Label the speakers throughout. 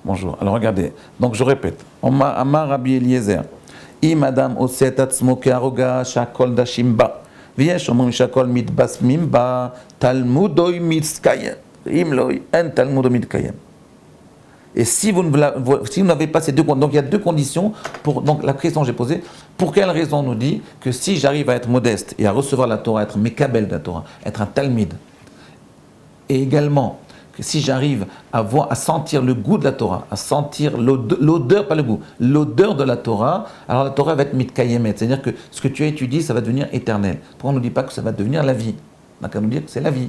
Speaker 1: Bonjour. Alors regardez. Donc je répète. Amar Rabbi Eliezer. I madame oset atzmo kearoga shakol dashim ba. ויש אומרים שהכל מתבשמים בה, תלמודוי מתקיים. אם לא, אין תלמודוי מתקיים. Et si vous n'avez pas ces deux conditions, donc il y a deux conditions, donc la question que j'ai posée, pour quelle raison on nous dit que si j'arrive à être modeste et à recevoir la Torah, être mekabel de la Torah, être un talmid, et également que si j'arrive à sentir le goût de la Torah, à sentir l'odeur, pas le goût, l'odeur de la Torah, alors la Torah va être mitkayemet, c'est-à-dire que ce que tu as étudié, ça va devenir éternel. Pourquoi on ne nous dit pas que ça va devenir la vie? On n'a qu'à nous dire que c'est la vie.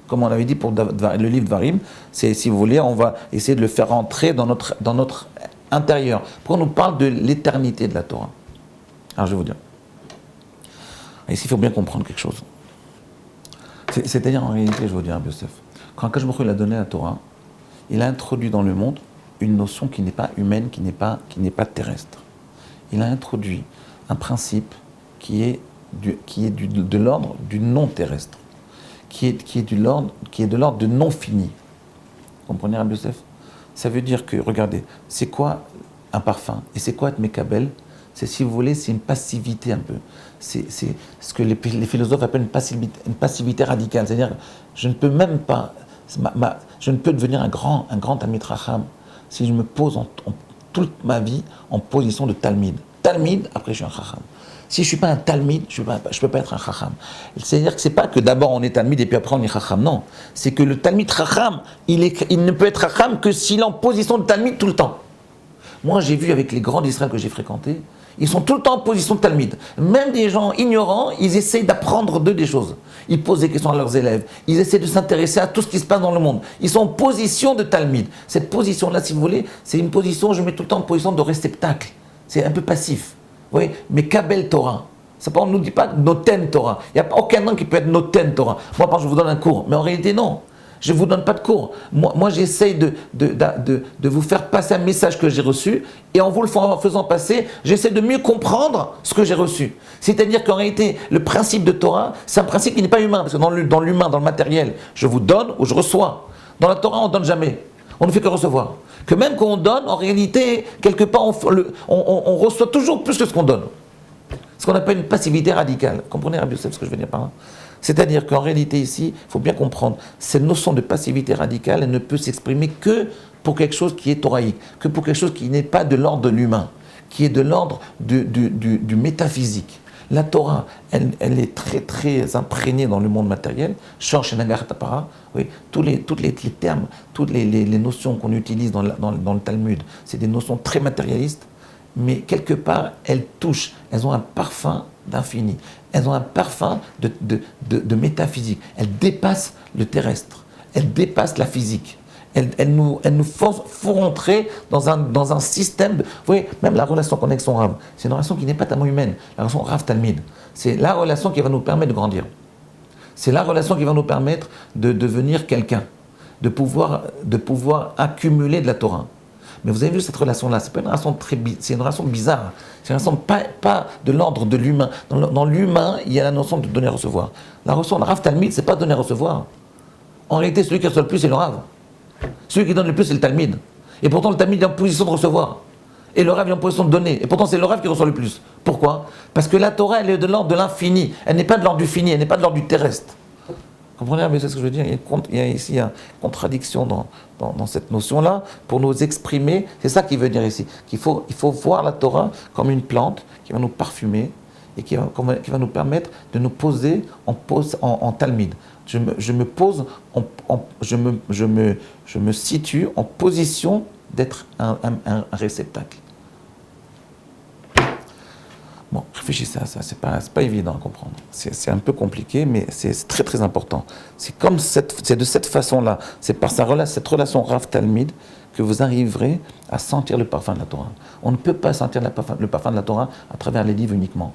Speaker 1: Comme on avait dit pour le livre Dvarim, c'est, si vous voulez, on va essayer de le faire entrer dans notre intérieur. Pourquoi on nous parle de l'éternité de la Torah? Alors je vais vous dire. Ici, il faut bien comprendre quelque chose. C'est-à-dire, en réalité, je vais vous dire, Yosef, quand Akash Baruch Hu a donné la Torah, il a introduit dans le monde une notion qui n'est pas humaine, qui n'est pas terrestre. Il a introduit un principe qui est de l'ordre du non terrestre, qui est de l'ordre de non fini. Vous comprenez, Rabbi Yosef? Ça veut dire que, regardez, c'est quoi un parfum? Et c'est quoi être mekabel? C'est, si vous voulez, c'est une passivité un peu. C'est ce que les philosophes appellent une passivité radicale. C'est-à-dire, je ne peux même pas, je ne peux devenir un grand Talmid Chacham si je me pose toute ma vie en position de Talmid. Talmid, après je suis un Chacham. Si je ne suis pas un Talmid, je ne peux pas être un Chacham. C'est-à-dire que ce n'est pas que d'abord on est Talmid et puis après on est Chacham. Non. C'est que le Talmid Chacham, il ne peut être Chacham que s'il est en position de Talmid tout le temps. Moi, j'ai vu avec les grands d'Israël que j'ai fréquentés, ils sont tout le temps en position de Talmid. Même des gens ignorants, ils essayent d'apprendre d'eux des choses. Ils posent des questions à leurs élèves. Ils essaient de s'intéresser à tout ce qui se passe dans le monde. Ils sont en position de Talmid. Cette position-là, si vous voulez, c'est une position, je mets tout le temps en position de réceptacle. C'est un peu passif. Vous voyez, mais Kabel Torah. On ne nous dit pas Noten Torah. Il n'y a aucun nom qui peut être Noten Torah. Moi, par exemple, je vous donne un cours. Mais en réalité, non. Je ne vous donne pas de cours. Moi j'essaye de vous faire passer un message que j'ai reçu, et en vous le faisant passer, j'essaie de mieux comprendre ce que j'ai reçu. C'est-à-dire qu'en réalité, le principe de Torah, c'est un principe qui n'est pas humain, parce que dans l'humain, dans le matériel, je vous donne ou je reçois. Dans la Torah, on ne donne jamais. On ne fait que recevoir. Que même quand on donne, en réalité, quelque part, on reçoit toujours plus que ce qu'on donne. Ce qu'on appelle une passivité radicale. Comprenez, Rabbi Yosef, ce que je veux dire par là? C'est-à-dire qu'en réalité ici, il faut bien comprendre, cette notion de passivité radicale, elle ne peut s'exprimer que pour quelque chose qui est thoraïque, que pour quelque chose qui n'est pas de l'ordre de l'humain, qui est de l'ordre du métaphysique. La Torah, elle est très très imprégnée dans le monde matériel. Shor Shenagar Tapara, oui, tous les termes, toutes les notions qu'on utilise dans le Talmud, c'est des notions très matérialistes, mais quelque part, elles touchent, elles ont un parfum d'infini. Elles ont un parfum de métaphysique. Elles dépassent le terrestre. Elles dépassent la physique. Elles nous font rentrer dans un système de... Vous voyez, même la relation qu'on a avec son Rav, c'est une relation qui n'est pas tellement humaine. La relation Rav-Talmid. C'est la relation qui va nous permettre de grandir. C'est la relation qui va nous permettre de devenir quelqu'un. De pouvoir accumuler de la Torah. Mais vous avez vu cette relation-là, c'est pas une relation c'est une relation bizarre. C'est une relation pas de l'ordre de l'humain. Dans l'humain, il y a la notion de donner et recevoir. La notion de Rav Talmid, c'est pas donner et recevoir. En réalité, celui qui reçoit le plus, c'est le Rav. Celui qui donne le plus, c'est le Talmid. Et pourtant, le Talmid est en position de recevoir. Et le Rav est en position de donner. Et pourtant, c'est le Rav qui reçoit le plus. Pourquoi? Parce que la Torah, elle est de l'ordre de l'infini. Elle n'est pas de l'ordre du fini, elle n'est pas de l'ordre du terrestre. Vous comprenez, mais c'est ce que je veux dire. Il y a ici une contradiction dans cette notion-là pour nous exprimer. C'est ça qu'il veut dire ici. Il faut voir la Torah comme une plante qui va nous parfumer et qui va nous permettre de nous poser en Talmid. Je me situe en position d'être un réceptacle. Bon, réfléchissez à ça, c'est pas évident à comprendre. C'est un peu compliqué, mais c'est très très important. C'est de cette façon-là, c'est par cette relation Rav-Talmid que vous arriverez à sentir le parfum de la Torah. On ne peut pas sentir le parfum de la Torah à travers les livres uniquement.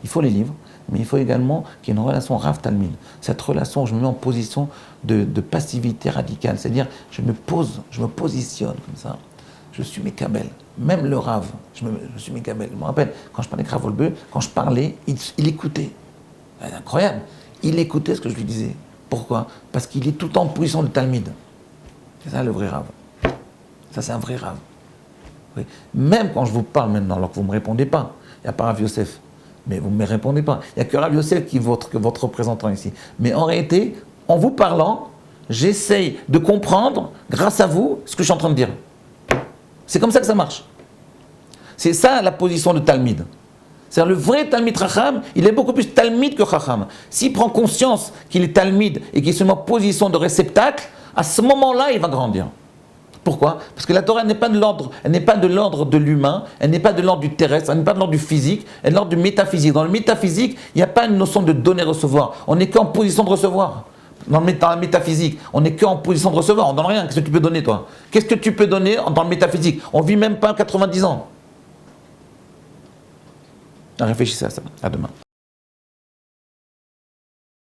Speaker 1: Il faut les livres, mais il faut également qu'il y ait une relation Rav-Talmid. Cette relation, je me mets en position de passivité radicale, c'est-à-dire je me positionne comme ça. Je suis Mekabel. Même le Rav, je suis Mekabel. Je me rappelle, quand je parlais avec Rav Wolbe, quand je parlais, il écoutait. C'est incroyable. Il écoutait ce que je lui disais. Pourquoi? Parce qu'il est tout le temps en position de Talmid. C'est ça le vrai Rav. Ça, c'est un vrai Rav. Oui. Même quand je vous parle maintenant, alors que vous ne me répondez pas, il n'y a pas Rav Yosef, mais vous ne me répondez pas. Il n'y a que Rav Yosef qui est votre représentant ici. Mais en réalité, en vous parlant, j'essaye de comprendre, grâce à vous, ce que je suis en train de dire. C'est comme ça que ça marche. C'est ça la position de Talmid. C'est-à-dire le vrai Talmid Chacham, il est beaucoup plus Talmid que Chacham. S'il prend conscience qu'il est Talmid et qu'il se met en position de réceptacle, à ce moment-là, il va grandir. Pourquoi? Parce que la Torah n'est pas de l'ordre, elle n'est pas de l'ordre de l'humain, elle n'est pas de l'ordre du terrestre, elle n'est pas de l'ordre du physique, elle est de l'ordre du métaphysique. Dans le métaphysique, il n'y a pas une notion de donner-recevoir. On n'est qu'en position de recevoir. Dans la métaphysique, on n'est qu'en position de recevoir. On ne donne rien. Qu'est-ce que tu peux donner, toi? Qu'est-ce que tu peux donner dans le métaphysique? On ne vit même pas 90 ans. Réfléchissez à ça. À demain.